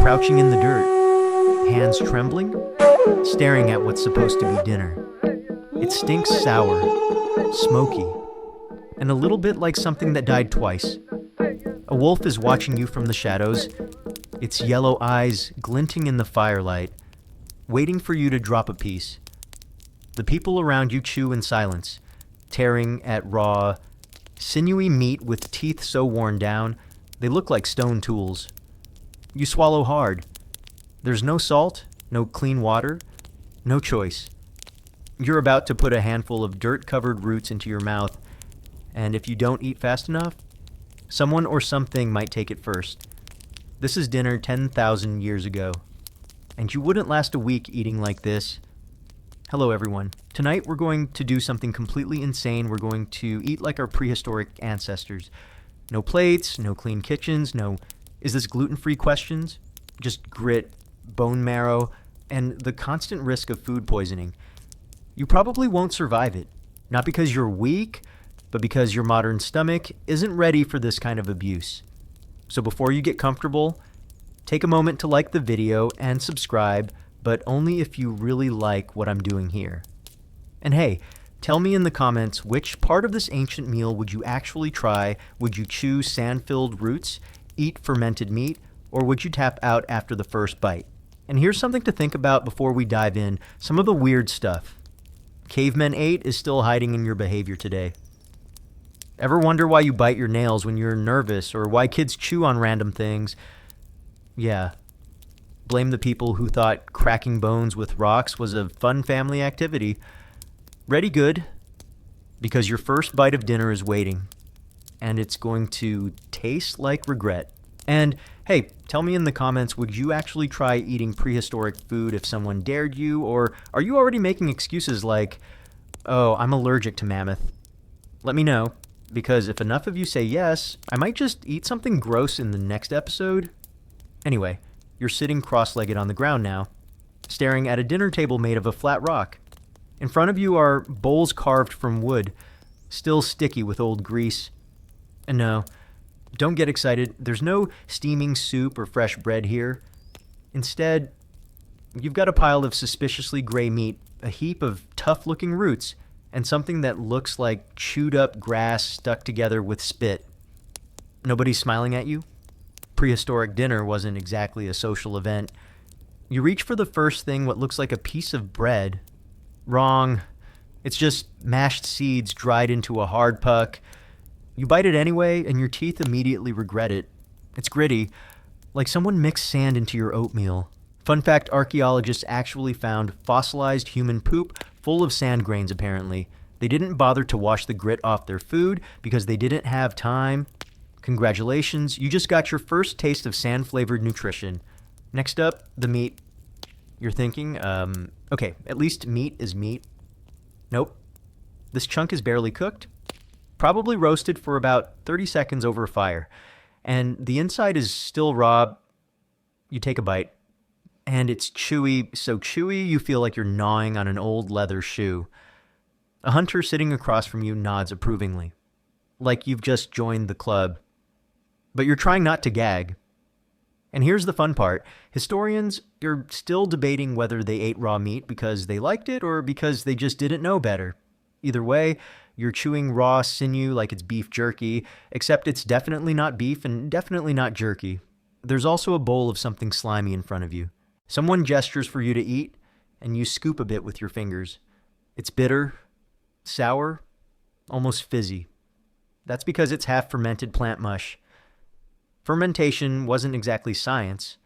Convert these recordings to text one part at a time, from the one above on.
crouching in the dirt, hands trembling, staring at what's supposed to be dinner. It stinks sour, smoky, and a little bit like something that died twice. A wolf is watching you from the shadows, its yellow eyes glinting in the firelight, waiting for you to drop a piece. The people around you chew in silence, tearing at raw, sinewy meat with teeth so worn down, they look like stone tools. You swallow hard. There's no salt, no clean water, no choice. You're about to put a handful of dirt-covered roots into your mouth, and if you don't eat fast enough, someone or something might take it first. This is dinner 10,000 years ago, and you wouldn't last a week eating like this. Hello everyone. Tonight we're going to do something completely insane. We're going to eat like our prehistoric ancestors. No plates, no clean kitchens, no "is this gluten-free" questions, just grit, bone marrow, and the constant risk of food poisoning. You probably won't survive it, not because you're weak, but because your modern stomach isn't ready for this kind of abuse. So before you get comfortable, take a moment to like the video and subscribe, but only if you really like what I'm doing here. And hey, tell me in the comments which part of this ancient meal would you actually try. Would you choose sand-filled roots, eat fermented meat, or would you tap out after the first bite? And here's something to think about before we dive in, some of the weird stuff cavemen ate is still hiding in your behavior today. Ever wonder why you bite your nails when you're nervous, or why kids chew on random things? Yeah. Blame the people who thought cracking bones with rocks was a fun family activity. Ready good, because your first bite of dinner is waiting, and it's going to taste like regret. And hey, tell me in the comments, would you actually try eating prehistoric food if someone dared you, or are you already making excuses like, "Oh, I'm allergic to mammoth"? Let me know, because if enough of you say yes, I might just eat something gross in the next episode. Anyway, you're sitting cross-legged on the ground now, staring at a dinner table made of a flat rock. In front of you are bowls carved from wood, still sticky with old grease. And no, don't get excited. There's no steaming soup or fresh bread here. Instead, you've got a pile of suspiciously gray meat, a heap of tough-looking roots, and something that looks like chewed-up grass stuck together with spit. Nobody's smiling at you? Prehistoric dinner wasn't exactly a social event. You reach for the first thing, what looks like a piece of bread. Wrong. It's just mashed seeds dried into a hard puck. You bite it anyway, and your teeth immediately regret it. It's gritty, like someone mixed sand into your oatmeal. Fun fact, archaeologists actually found fossilized human poop full of sand grains, apparently. They didn't bother to wash the grit off their food because they didn't have time. Congratulations, you just got your first taste of sand-flavored nutrition. Next up, the meat. You're thinking, okay, at least meat is meat. Nope. This chunk is barely cooked. Probably roasted for about 30 seconds over a fire. And the inside is still raw. You take a bite. And it's chewy, so chewy you feel like you're gnawing on an old leather shoe. A hunter sitting across from you nods approvingly, like you've just joined the club. But you're trying not to gag. And here's the fun part. Historians are still debating whether they ate raw meat because they liked it or because they just didn't know better. Either way, you're chewing raw sinew like it's beef jerky, except it's definitely not beef and definitely not jerky. There's also a bowl of something slimy in front of you. Someone gestures for you to eat, and you scoop a bit with your fingers. It's bitter, sour, almost fizzy. That's because it's half fermented plant mush. Fermentation wasn't exactly science.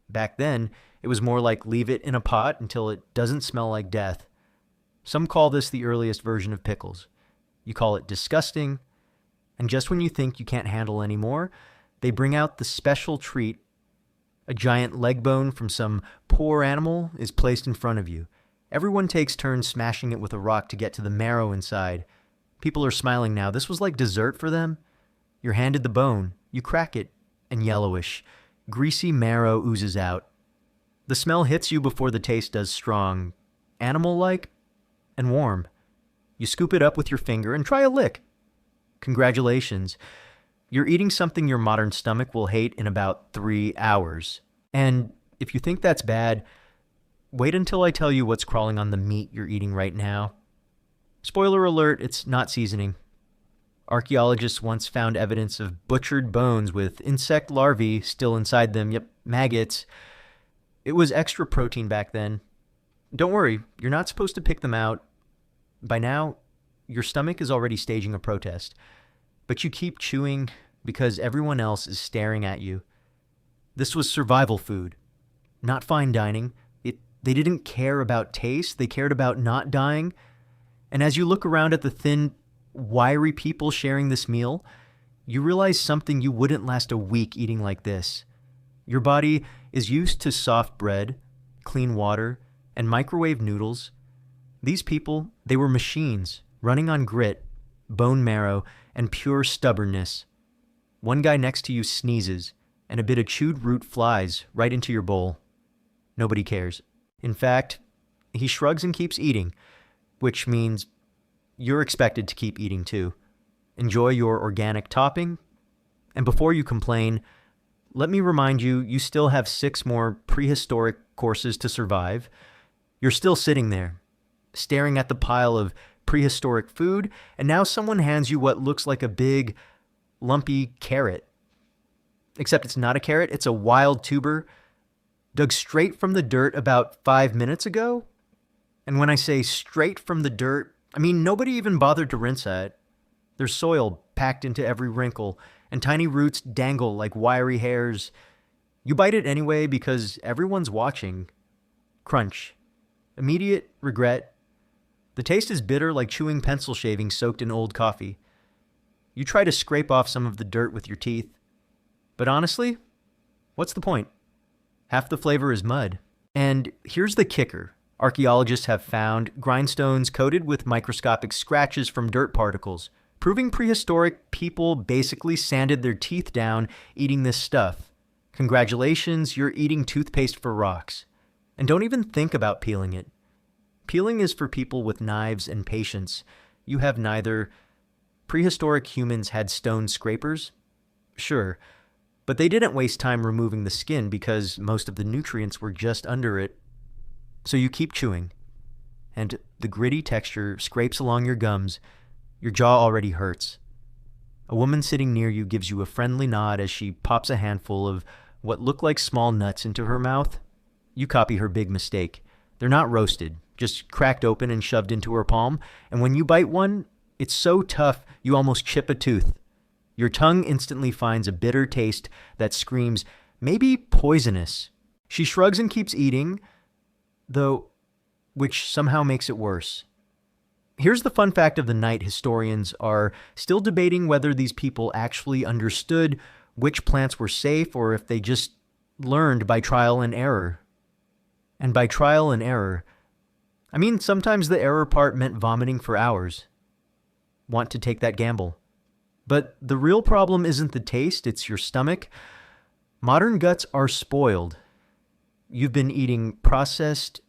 Back then, it was more like leave it in a pot until it doesn't smell like death. Some call this the earliest version of pickles. You call it disgusting, and just when you think you can't handle any more, they bring out the special treat. A giant leg bone from some poor animal is placed in front of you. Everyone takes turns smashing it with a rock to get to the marrow inside. People are smiling now. This was like dessert for them. You're handed the bone. You crack it, and yellowish, greasy marrow oozes out. The smell hits you before the taste does strong, animal-like, and warm. You scoop it up with your finger and try a lick. Congratulations. You're eating something your modern stomach will hate in about 3 hours. And if you think that's bad, wait until I tell you what's crawling on the meat you're eating right now. Spoiler alert, it's not seasoning. Archaeologists once found evidence of butchered bones with insect larvae still inside them. Yep, maggots. It was extra protein back then. Don't worry, you're not supposed to pick them out. By now, your stomach is already staging a protest. But you keep chewing because everyone else is staring at you. This was survival food, not fine dining. They didn't care about taste, they cared about not dying. And as you look around at the thin, wiry people sharing this meal, you realize something you wouldn't last a week eating like this. Your body is used to soft bread, clean water, and microwave noodles. These people, they were machines running on grit, bone marrow, and pure stubbornness. One guy next to you sneezes, and a bit of chewed root flies right into your bowl. Nobody cares. In fact, he shrugs and keeps eating, which means you're expected to keep eating too. Enjoy your organic topping. And before you complain, let me remind you, you still have 6 more prehistoric courses to survive. You're still sitting there, staring at the pile of prehistoric food, and now someone hands you what looks like a big, lumpy carrot. Except it's not a carrot, it's a wild tuber dug straight from the dirt about 5 minutes ago. And when I say straight from the dirt, I mean nobody even bothered to rinse it. There's soil packed into every wrinkle, and tiny roots dangle like wiry hairs. You bite it anyway because everyone's watching. Crunch. Immediate regret. The taste is bitter like chewing pencil shavings soaked in old coffee. You try to scrape off some of the dirt with your teeth. But honestly, what's the point? Half the flavor is mud. And here's the kicker. Archaeologists have found grindstones coated with microscopic scratches from dirt particles, proving prehistoric people basically sanded their teeth down eating this stuff. Congratulations, you're eating toothpaste for rocks. And don't even think about peeling it. Peeling is for people with knives and patience. You have neither. Prehistoric humans had stone scrapers? Sure. But they didn't waste time removing the skin because most of the nutrients were just under it. So you keep chewing, and the gritty texture scrapes along your gums. Your jaw already hurts. A woman sitting near you gives you a friendly nod as she pops a handful of what look like small nuts into her mouth. You copy her big mistake. They're not roasted, just cracked open and shoved into her palm, and when you bite one, it's so tough you almost chip a tooth. Your tongue instantly finds a bitter taste that screams, maybe poisonous. She shrugs and keeps eating, though, which somehow makes it worse. Here's the fun fact of the night. Historians are still debating whether these people actually understood which plants were safe or if they just learned by trial and error. And by trial and error, I mean sometimes the error part meant vomiting for hours. Want to take that gamble? But the real problem isn't the taste, it's your stomach. Modern guts are spoiled. You've been eating processed,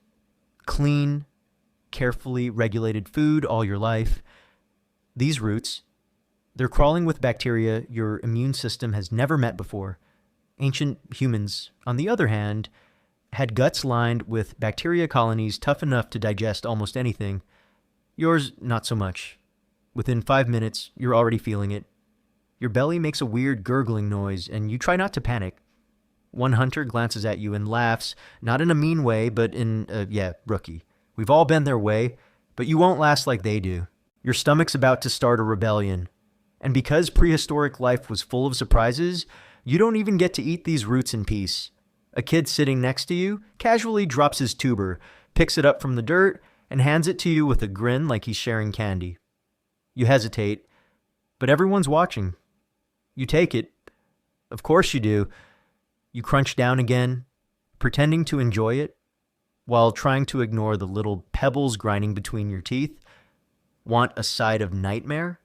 clean, carefully regulated food all your life. These roots, they're crawling with bacteria your immune system has never met before. Ancient humans, on the other hand, had guts lined with bacteria colonies tough enough to digest almost anything. Yours, not so much. Within 5 minutes, you're already feeling it. Your belly makes a weird gurgling noise, and you try not to panic. One hunter glances at you and laughs, not in a mean way, but in rookie. We've all been their way, but you won't last like they do. Your stomach's about to start a rebellion. And because prehistoric life was full of surprises, you don't even get to eat these roots in peace. A kid sitting next to you casually drops his tuber, picks it up from the dirt, and hands it to you with a grin like he's sharing candy. You hesitate, but everyone's watching. You take it. Of course you do. You crunch down again, pretending to enjoy it, while trying to ignore the little pebbles grinding between your teeth. Want a side of nightmare?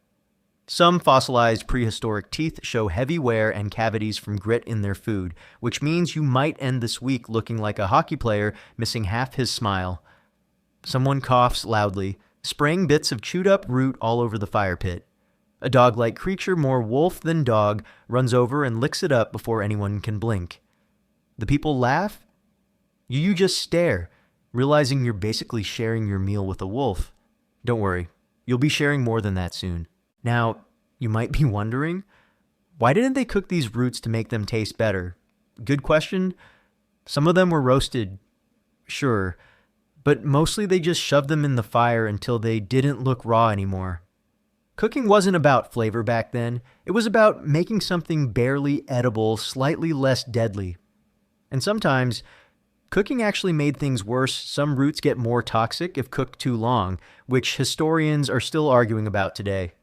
Some fossilized prehistoric teeth show heavy wear and cavities from grit in their food, which means you might end this week looking like a hockey player missing half his smile. Someone coughs loudly, spraying bits of chewed-up root all over the fire pit. A dog-like creature more wolf than dog runs over and licks it up before anyone can blink. The people laugh. You just stare, realizing you're basically sharing your meal with a wolf. Don't worry, you'll be sharing more than that soon. Now, you might be wondering, why didn't they cook these roots to make them taste better? Good question. Some of them were roasted, sure, but mostly they just shoved them in the fire until they didn't look raw anymore. Cooking wasn't about flavor back then. It was about making something barely edible, slightly less deadly. And sometimes, cooking actually made things worse. Some roots get more toxic if cooked too long, which historians are still arguing about today.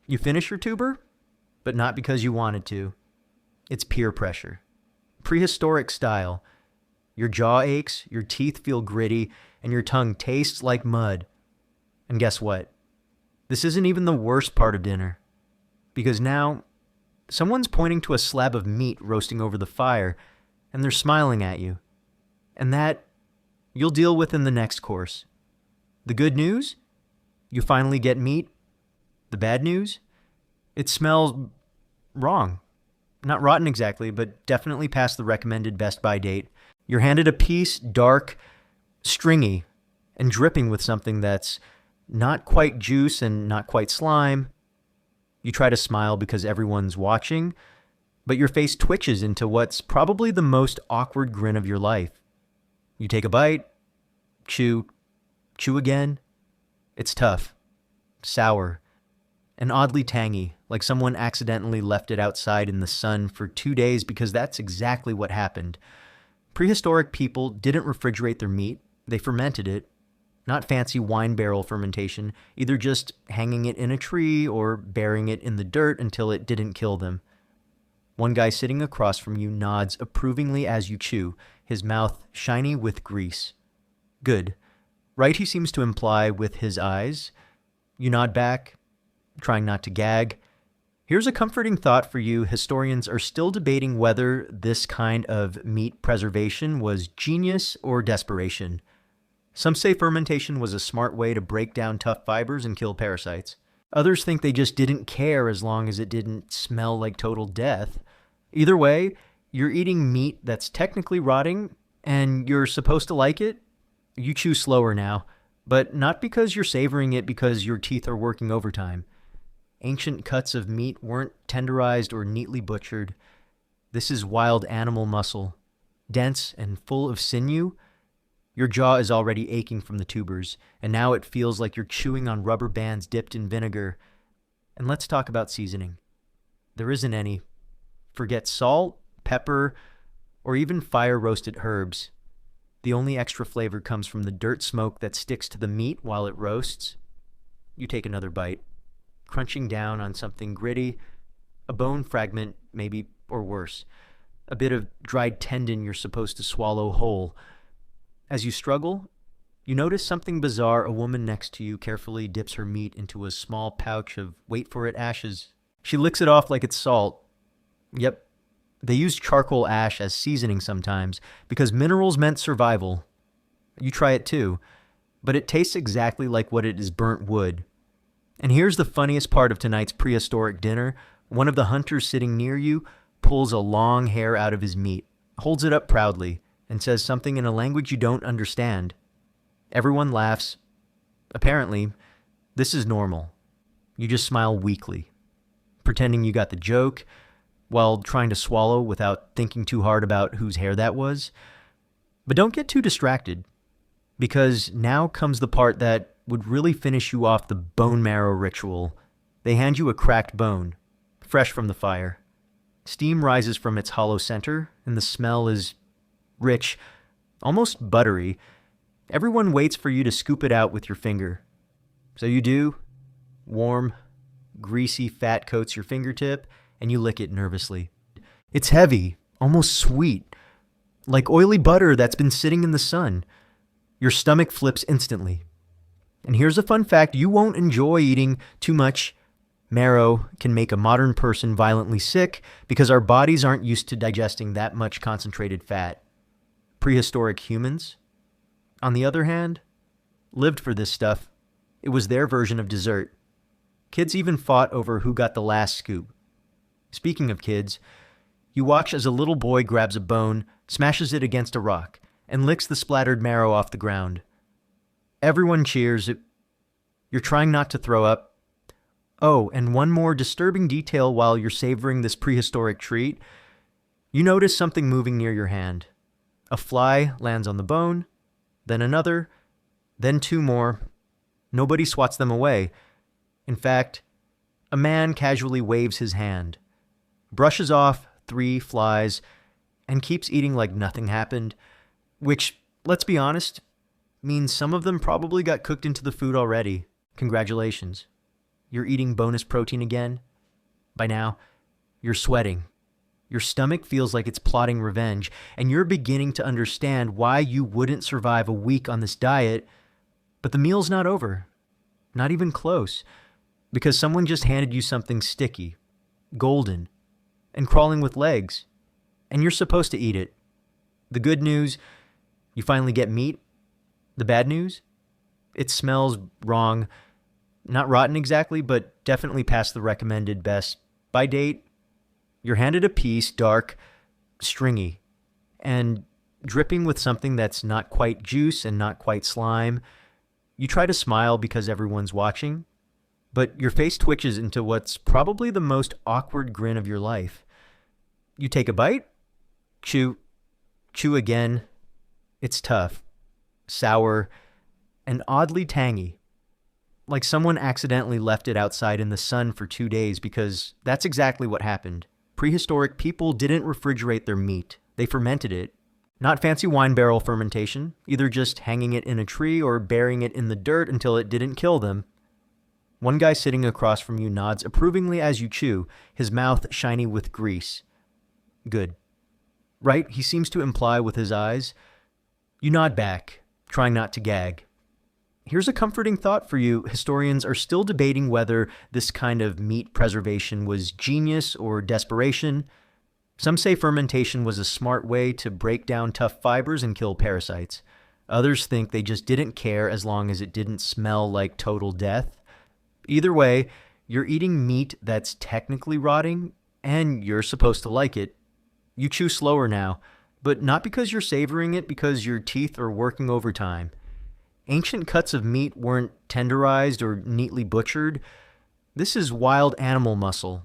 You finish your tuber, but not because you wanted to. It's peer pressure. Prehistoric style. Your jaw aches, your teeth feel gritty, and your tongue tastes like mud. And guess what? This isn't even the worst part of dinner. Because now, someone's pointing to a slab of meat roasting over the fire, and they're smiling at you. And that, you'll deal with in the next course. The good news? You finally get meat. The bad news? It smells wrong. Not rotten exactly, but definitely past the recommended best by date. You're handed a piece, dark, stringy, and dripping with something that's not quite juice and not quite slime. You try to smile because everyone's watching, but your face twitches into what's probably the most awkward grin of your life. You take a bite, chew again. It's tough, sour, and oddly tangy, like someone accidentally left it outside in the sun for 2 days because that's exactly what happened. Prehistoric people didn't refrigerate their meat, they fermented it. Not fancy wine barrel fermentation, either just hanging it in a tree or burying it in the dirt until it didn't kill them. One guy sitting across from you nods approvingly as you chew, his mouth shiny with grease. Good. Right, he seems to imply with his eyes. You nod back, trying not to gag. Here's a comforting thought for you. Historians are still debating whether this kind of meat preservation was genius or desperation. Some say fermentation was a smart way to break down tough fibers and kill parasites. Others think they just didn't care as long as it didn't smell like total death. Either way, you're eating meat that's technically rotting, and you're supposed to like it. You chew slower now, but not because you're savoring it because your teeth are working overtime. Ancient cuts of meat weren't tenderized or neatly butchered. This is wild animal muscle, dense and full of sinew. Your jaw is already aching from the tubers, and now it feels like you're chewing on rubber bands dipped in vinegar. And let's talk about seasoning. There isn't any. Forget salt, pepper, or even fire-roasted herbs. The only extra flavor comes from the dirt smoke that sticks to the meat while it roasts. You take another bite, crunching down on something gritty, a bone fragment maybe, or worse, a bit of dried tendon you're supposed to swallow whole. As you struggle, you notice something bizarre. A woman next to you carefully dips her meat into a small pouch of, wait for it, ashes. She licks it off like it's salt. Yep, they used charcoal ash as seasoning sometimes because minerals meant survival. You try it too, but it tastes exactly like what it is, burnt wood. And here's the funniest part of tonight's prehistoric dinner. One of the hunters sitting near you pulls a long hair out of his meat, holds it up proudly, and says something in a language you don't understand. Everyone laughs. Apparently, this is normal. You just smile weakly, pretending you got the joke, while trying to swallow without thinking too hard about whose hair that was. But don't get too distracted, because now comes the part that would really finish you off the bone marrow ritual. They hand you a cracked bone, fresh from the fire. Steam rises from its hollow center, and the smell is rich, almost buttery. Everyone waits for you to scoop it out with your finger. So you do. Warm, greasy fat coats your fingertip, and you lick it nervously. It's heavy, almost sweet, like oily butter that's been sitting in the sun. Your stomach flips instantly. And here's a fun fact: you won't enjoy eating too much. Marrow can make a modern person violently sick because our bodies aren't used to digesting that much concentrated fat. Prehistoric humans, on the other hand, lived for this stuff. It was their version of dessert. Kids even fought over who got the last scoop. Speaking of kids, you watch as a little boy grabs a bone, smashes it against a rock, and licks the splattered marrow off the ground. Everyone cheers. You're trying not to throw up. Oh, and one more disturbing detail while you're savoring this prehistoric treat. You notice something moving near your hand. A fly lands on the bone, then another, then two more. Nobody swats them away. In fact, a man casually waves his hand, brushes off 3 flies, and keeps eating like nothing happened, which, let's be honest, means some of them probably got cooked into the food already. Congratulations. You're eating bonus protein again. By now, you're sweating. Your stomach feels like it's plotting revenge, and you're beginning to understand why you wouldn't survive a week on this diet, but the meal's not over. Not even close. Because someone just handed you something sticky, golden, and crawling with legs, and you're supposed to eat it. The good news, you finally get meat. The bad news, it smells wrong. Not rotten exactly, but definitely past the recommended best by date. You're handed a piece, dark, stringy, and dripping with something that's not quite juice and not quite slime. You try to smile because everyone's watching, but your face twitches into what's probably the most awkward grin of your life. You take a bite, chew again. It's tough, sour, and oddly tangy. Like someone accidentally left it outside in the sun for 2 days, because that's exactly what happened. Prehistoric people didn't refrigerate their meat. They fermented it. Not fancy wine barrel fermentation, either just hanging it in a tree or burying it in the dirt until it didn't kill them. One guy sitting across from you nods approvingly as you chew, his mouth shiny with grease. Good. Right? He seems to imply with his eyes. You nod back, trying not to gag. Here's a comforting thought for you. Historians are still debating whether this kind of meat preservation was genius or desperation. Some say fermentation was a smart way to break down tough fibers and kill parasites. Others think they just didn't care as long as it didn't smell like total death. Either way, you're eating meat that's technically rotting, and you're supposed to like it. You chew slower now, but not because you're savoring it, because your teeth are working overtime. Ancient cuts of meat weren't tenderized or neatly butchered. This is wild animal muscle,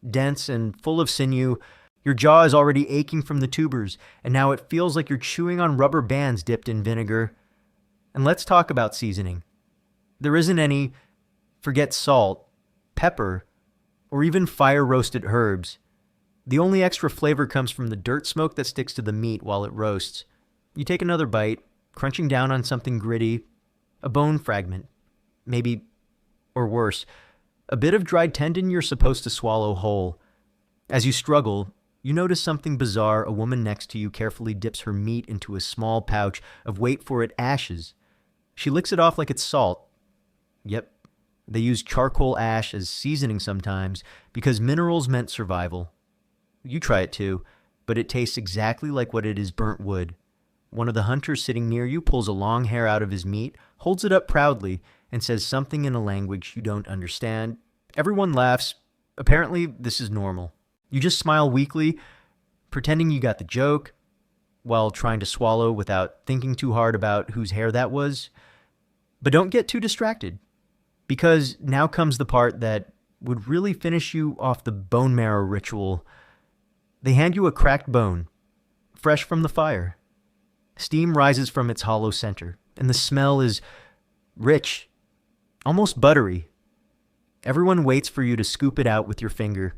dense and full of sinew. Your jaw is already aching from the tubers, and now it feels like you're chewing on rubber bands dipped in vinegar. And let's talk about seasoning. There isn't any. Forget salt, pepper, or even fire-roasted herbs. The only extra flavor comes from the dirt smoke that sticks to the meat while it roasts. You take another bite, crunching down on something gritty, a bone fragment, maybe, or worse, a bit of dried tendon you're supposed to swallow whole. As you struggle, you notice something bizarre. A woman next to you carefully dips her meat into a small pouch of, wait for it, ashes. She licks it off like it's salt. Yep, they use charcoal ash as seasoning sometimes because minerals meant survival. You try it too, but it tastes exactly like what it is, burnt wood. One of the hunters sitting near you pulls a long hair out of his meat, holds it up proudly, and says something in a language you don't understand. Everyone laughs. Apparently, this is normal. You just smile weakly, pretending you got the joke, while trying to swallow without thinking too hard about whose hair that was. But don't get too distracted, because now comes the part that would really finish you off the bone marrow ritual. They hand you a cracked bone, fresh from the fire. Steam rises from its hollow center, and the smell is rich, almost buttery. Everyone waits for you to scoop it out with your finger.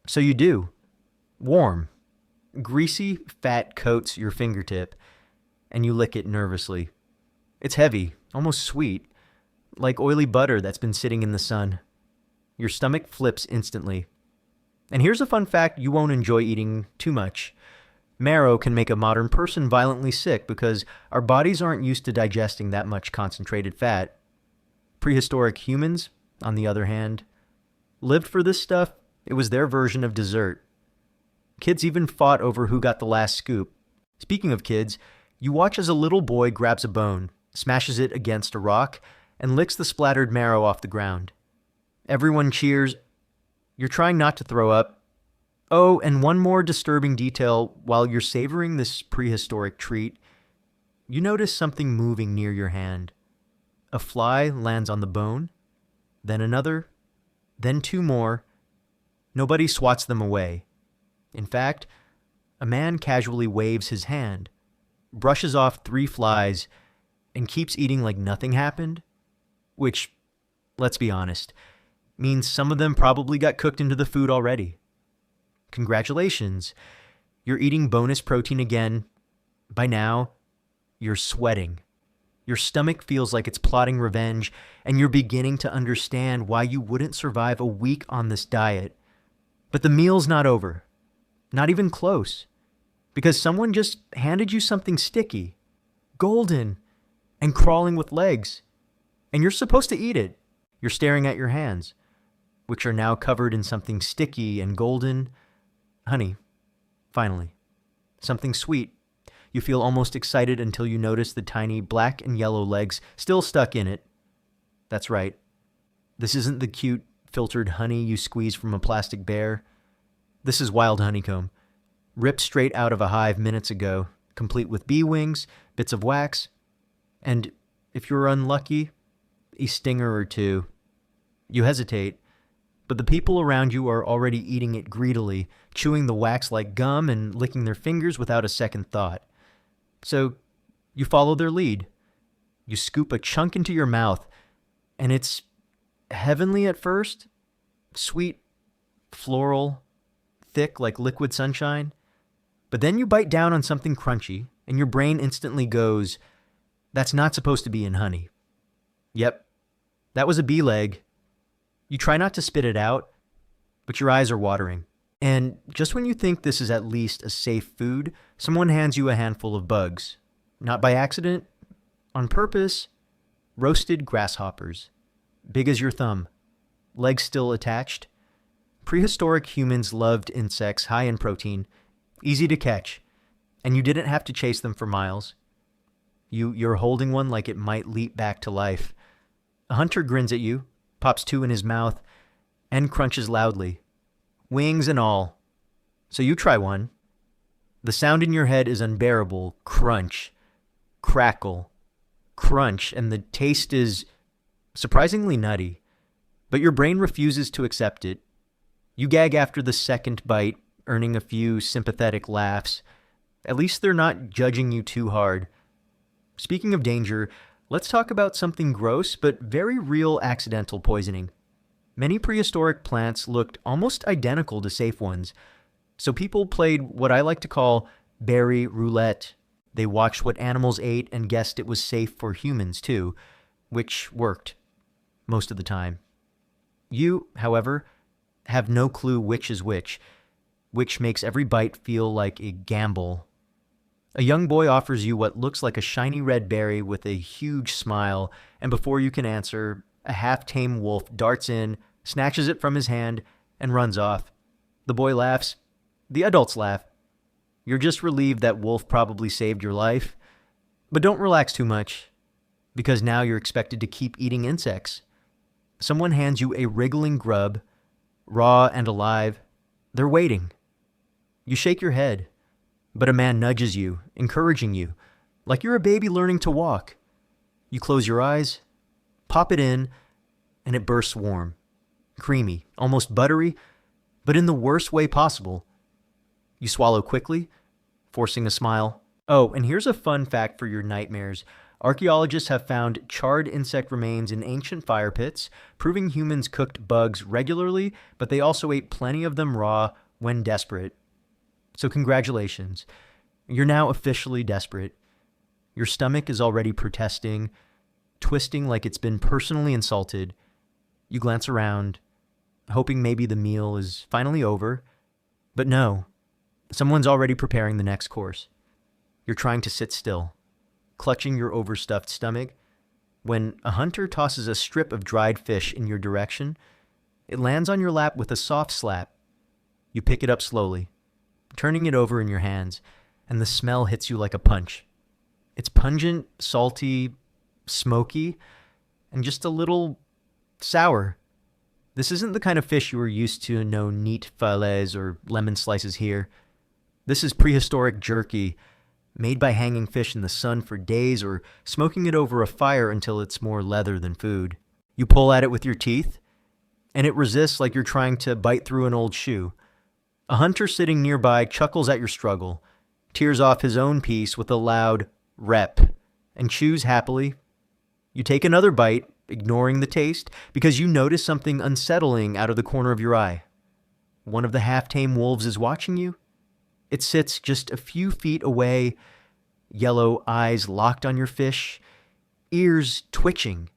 So you do. Warm. Greasy fat coats your fingertip, and you lick it nervously. It's heavy, almost sweet, like oily butter that's been sitting in the sun. Your stomach flips instantly. And here's a fun fact you won't enjoy eating too much. Marrow can make a modern person violently sick because our bodies aren't used to digesting that much concentrated fat. Prehistoric humans, on the other hand, lived for this stuff. It was their version of dessert. Kids even fought over who got the last scoop. Speaking of kids, you watch as a little boy grabs a bone, smashes it against a rock, and licks the splattered marrow off the ground. Everyone cheers. You're trying not to throw up. Oh, and one more disturbing detail. While you're savoring this prehistoric treat, you notice something moving near your hand. A fly lands on the bone, then another, then two more. Nobody swats them away. In fact, a man casually waves his hand, brushes off 3 flies, and keeps eating like nothing happened, which, let's be honest, means some of them probably got cooked into the food already. Congratulations, you're eating bonus protein again. By now, you're sweating. Your stomach feels like it's plotting revenge, and you're beginning to understand why you wouldn't survive a week on this diet. But the meal's not over. Not even close. Because someone just handed you something sticky, golden, and crawling with legs. And you're supposed to eat it. You're staring at your hands, which are now covered in something sticky and golden. Honey, finally. Something sweet. You feel almost excited until you notice the tiny black and yellow legs still stuck in it. That's right. This isn't the cute, filtered honey you squeeze from a plastic bear. This is wild honeycomb, ripped straight out of a hive minutes ago, complete with bee wings, bits of wax, and, if you're unlucky, a stinger or two. You hesitate, but the people around you are already eating it greedily, chewing the wax like gum and licking their fingers without a second thought. So, you follow their lead. You scoop a chunk into your mouth, and it's heavenly at first, sweet, floral, thick like liquid sunshine. But then you bite down on something crunchy, and your brain instantly goes, "That's not supposed to be in honey." Yep, that was a bee leg. You try not to spit it out, but your eyes are watering. And just when you think this is at least a safe food, someone hands you a handful of bugs. Not by accident, on purpose. Roasted grasshoppers. Big as your thumb. Legs still attached. Prehistoric humans loved insects high in protein, easy to catch, and you didn't have to chase them for miles. You're holding one like it might leap back to life. A hunter grins at you, pops 2 in his mouth, and crunches loudly. Wings and all. So you try one. The sound in your head is unbearable. Crunch. Crackle. Crunch. And the taste is surprisingly nutty. But your brain refuses to accept it. You gag after the second bite, earning a few sympathetic laughs. At least they're not judging you too hard. Speaking of danger, let's talk about something gross but very real accidental poisoning. Many prehistoric plants looked almost identical to safe ones, so people played what I like to call berry roulette. They watched what animals ate and guessed it was safe for humans too, which worked most of the time. You, however, have no clue which is which makes every bite feel like a gamble. A young boy offers you what looks like a shiny red berry with a huge smile, and before you can answer, a half-tame wolf darts in, snatches it from his hand, and runs off. The boy laughs. The adults laugh. You're just relieved that wolf probably saved your life. But don't relax too much, because now you're expected to keep eating insects. Someone hands you a wriggling grub, raw and alive. They're waiting. You shake your head, but a man nudges you, encouraging you, like you're a baby learning to walk. You close your eyes, pop it in, and it bursts warm. Creamy, almost buttery, but in the worst way possible. You swallow quickly, forcing a smile. Oh, and here's a fun fact for your nightmares. Archaeologists have found charred insect remains in ancient fire pits, proving humans cooked bugs regularly, but they also ate plenty of them raw when desperate. So congratulations. You're now officially desperate. Your stomach is already protesting, twisting like it's been personally insulted. You glance around, hoping maybe the meal is finally over. But no, someone's already preparing the next course. You're trying to sit still, clutching your overstuffed stomach, when a hunter tosses a strip of dried fish in your direction. It lands on your lap with a soft slap. You pick it up slowly, turning it over in your hands, and the smell hits you like a punch. It's pungent, salty, smoky, and just a little sour. This isn't the kind of fish you are used to, no neat fillets or lemon slices here. This is prehistoric jerky, made by hanging fish in the sun for days or smoking it over a fire until it's more leather than food. You pull at it with your teeth, and it resists like you're trying to bite through an old shoe. A hunter sitting nearby chuckles at your struggle, tears off his own piece with a loud rep, and chews happily. You take another bite, ignoring the taste, because you notice something unsettling out of the corner of your eye. One of the half-tame wolves is watching you. It sits just a few feet away, yellow eyes locked on your fish, ears twitching.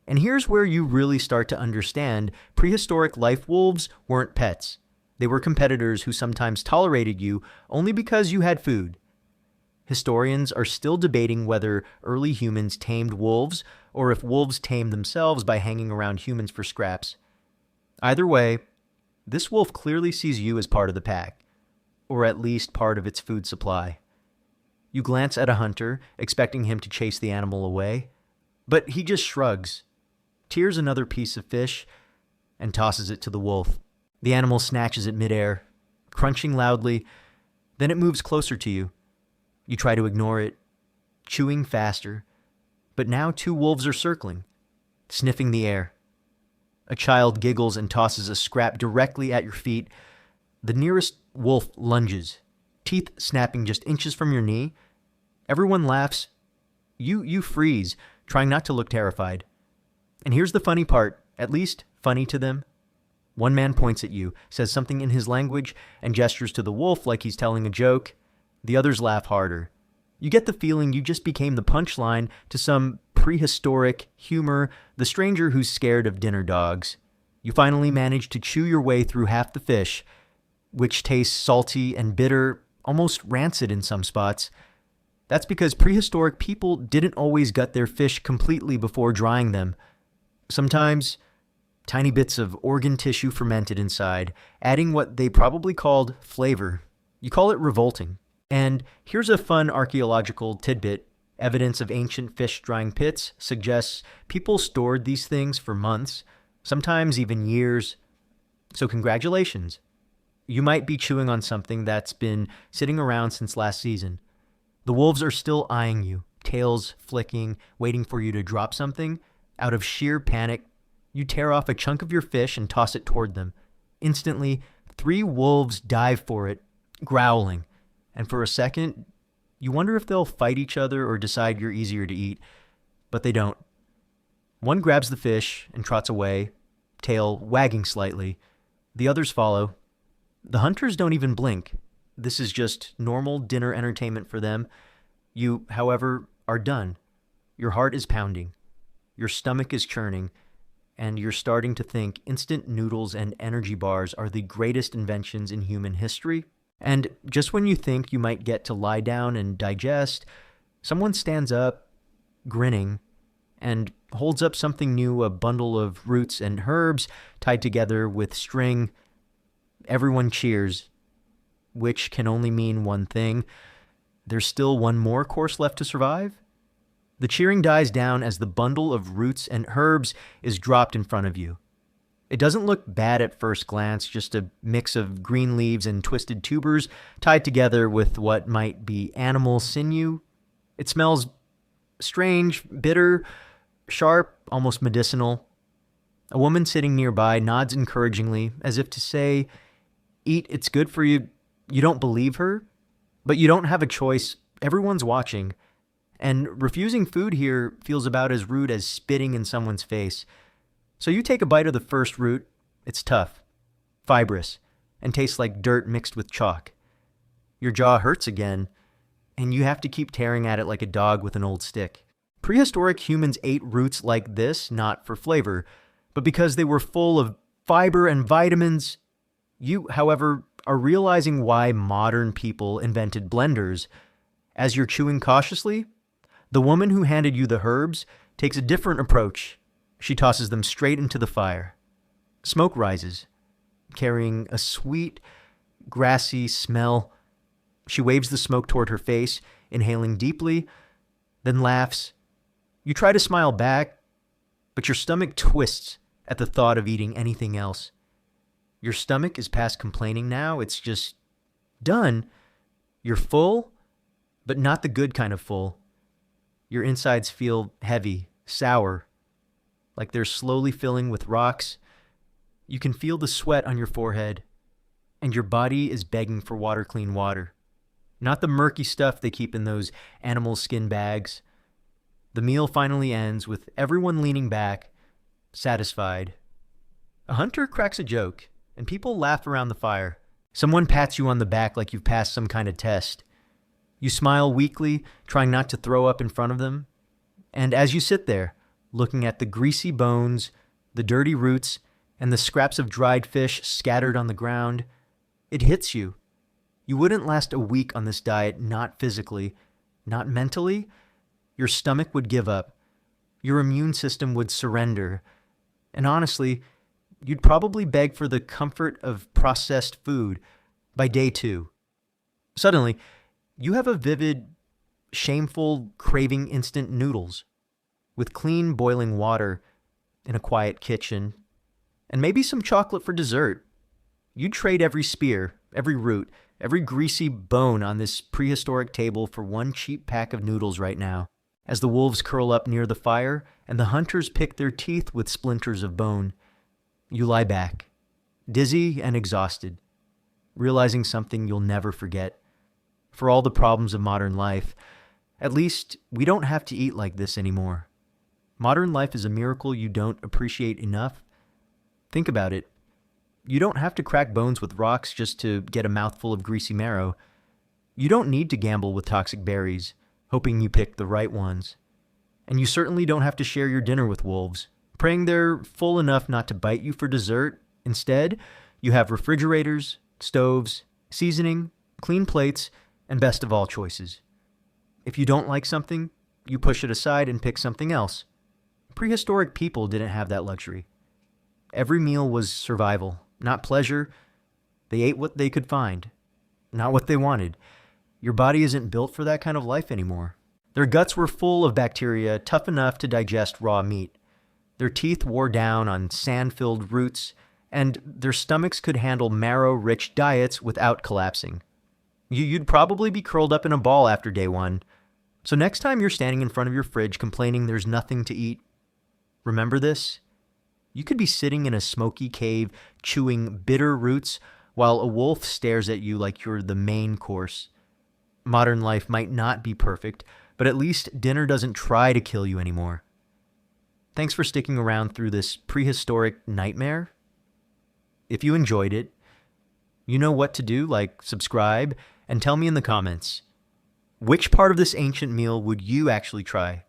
And here's where you really start to understand prehistoric life wolves weren't pets. They were competitors who sometimes tolerated you only because you had food. Historians are still debating whether early humans tamed wolves or if wolves tamed themselves by hanging around humans for scraps. Either way, this wolf clearly sees you as part of the pack, or at least part of its food supply. You glance at a hunter, expecting him to chase the animal away, but he just shrugs, tears another piece of fish, and tosses it to the wolf. The animal snatches it midair, crunching loudly, then it moves closer to you. You try to ignore it, chewing faster, but now 2 wolves are circling, sniffing the air. A child giggles and tosses a scrap directly at your feet. The nearest wolf lunges, teeth snapping just inches from your knee. Everyone laughs. You freeze, trying not to look terrified. And here's the funny part, at least funny to them. One man points at you, says something in his language, and gestures to the wolf like he's telling a joke. The others laugh harder. You get the feeling you just became the punchline to some prehistoric humor, the stranger who's scared of dinner dogs. You finally manage to chew your way through half the fish, which tastes salty and bitter, almost rancid in some spots. That's because prehistoric people didn't always gut their fish completely before drying them. Sometimes tiny bits of organ tissue fermented inside, adding what they probably called flavor. You call it revolting. And here's a fun archaeological tidbit. Evidence of ancient fish drying pits suggests people stored these things for months, sometimes even years. So congratulations. You might be chewing on something that's been sitting around since last season. The wolves are still eyeing you, tails flicking, waiting for you to drop something. Out of sheer panic, you tear off a chunk of your fish and toss it toward them. Instantly, 3 wolves dive for it, growling. And for a second, you wonder if they'll fight each other or decide you're easier to eat. But they don't. One grabs the fish and trots away, tail wagging slightly. The others follow. The hunters don't even blink. This is just normal dinner entertainment for them. You, however, are done. Your heart is pounding. Your stomach is churning. And you're starting to think instant noodles and energy bars are the greatest inventions in human history. And just when you think you might get to lie down and digest, someone stands up, grinning, and holds up something new, a bundle of roots and herbs tied together with string. Everyone cheers, which can only mean one thing. There's still one more course left to survive. The cheering dies down as the bundle of roots and herbs is dropped in front of you. It doesn't look bad at first glance, just a mix of green leaves and twisted tubers tied together with what might be animal sinew. It smells strange, bitter, sharp, almost medicinal. A woman sitting nearby nods encouragingly, as if to say, "Eat, it's good for you." You don't believe her, but you don't have a choice. Everyone's watching. And refusing food here feels about as rude as spitting in someone's face. So you take a bite of the first root. It's tough, fibrous, and tastes like dirt mixed with chalk. Your jaw hurts again, and you have to keep tearing at it like a dog with an old stick. Prehistoric humans ate roots like this not for flavor, but because they were full of fiber and vitamins. You, however, are realizing why modern people invented blenders. As you're chewing cautiously, the woman who handed you the herbs takes a different approach. She tosses them straight into the fire. Smoke rises, carrying a sweet, grassy smell. She waves the smoke toward her face, inhaling deeply, then laughs. You try to smile back, but your stomach twists at the thought of eating anything else. Your stomach is past complaining now. It's just done. You're full, but not the good kind of full. Your insides feel heavy, sour, like they're slowly filling with rocks. You can feel the sweat on your forehead, and your body is begging for water, clean water. Not the murky stuff they keep in those animal skin bags. The meal finally ends with everyone leaning back, satisfied. A hunter cracks a joke, and people laugh around the fire. Someone pats you on the back like you've passed some kind of test. You smile weakly, trying not to throw up in front of them. And as you sit there, looking at the greasy bones, the dirty roots, and the scraps of dried fish scattered on the ground, it hits you. You wouldn't last a week on this diet, not physically, not mentally. Your stomach would give up. Your immune system would surrender. And honestly, you'd probably beg for the comfort of processed food by day 2. Suddenly, you have a vivid, shameful craving instant noodles with clean boiling water in a quiet kitchen and maybe some chocolate for dessert. You'd trade every spear, every root, every greasy bone on this prehistoric table for one cheap pack of noodles right now, as the wolves curl up near the fire and the hunters pick their teeth with splinters of bone. You lie back, dizzy and exhausted, realizing something you'll never forget. For all the problems of modern life, at least we don't have to eat like this anymore. Modern life is a miracle you don't appreciate enough. Think about it. You don't have to crack bones with rocks just to get a mouthful of greasy marrow. You don't need to gamble with toxic berries, hoping you pick the right ones. And you certainly don't have to share your dinner with wolves, praying they're full enough not to bite you for dessert. Instead, you have refrigerators, stoves, seasoning, clean plates, and best of all, choices. If you don't like something, you push it aside and pick something else. Prehistoric people didn't have that luxury. Every meal was survival, not pleasure. They ate what they could find, not what they wanted. Your body isn't built for that kind of life anymore. Their guts were full of bacteria tough enough to digest raw meat. Their teeth wore down on sand-filled roots, and their stomachs could handle marrow-rich diets without collapsing. You'd probably be curled up in a ball after day 1. So next time you're standing in front of your fridge complaining there's nothing to eat, remember this. You could be sitting in a smoky cave chewing bitter roots while a wolf stares at you like you're the main course. Modern life might not be perfect, but at least dinner doesn't try to kill you anymore. Thanks for sticking around through this prehistoric nightmare. If you enjoyed it, you know what to do, like subscribe, and tell me in the comments, which part of this ancient meal would you actually try?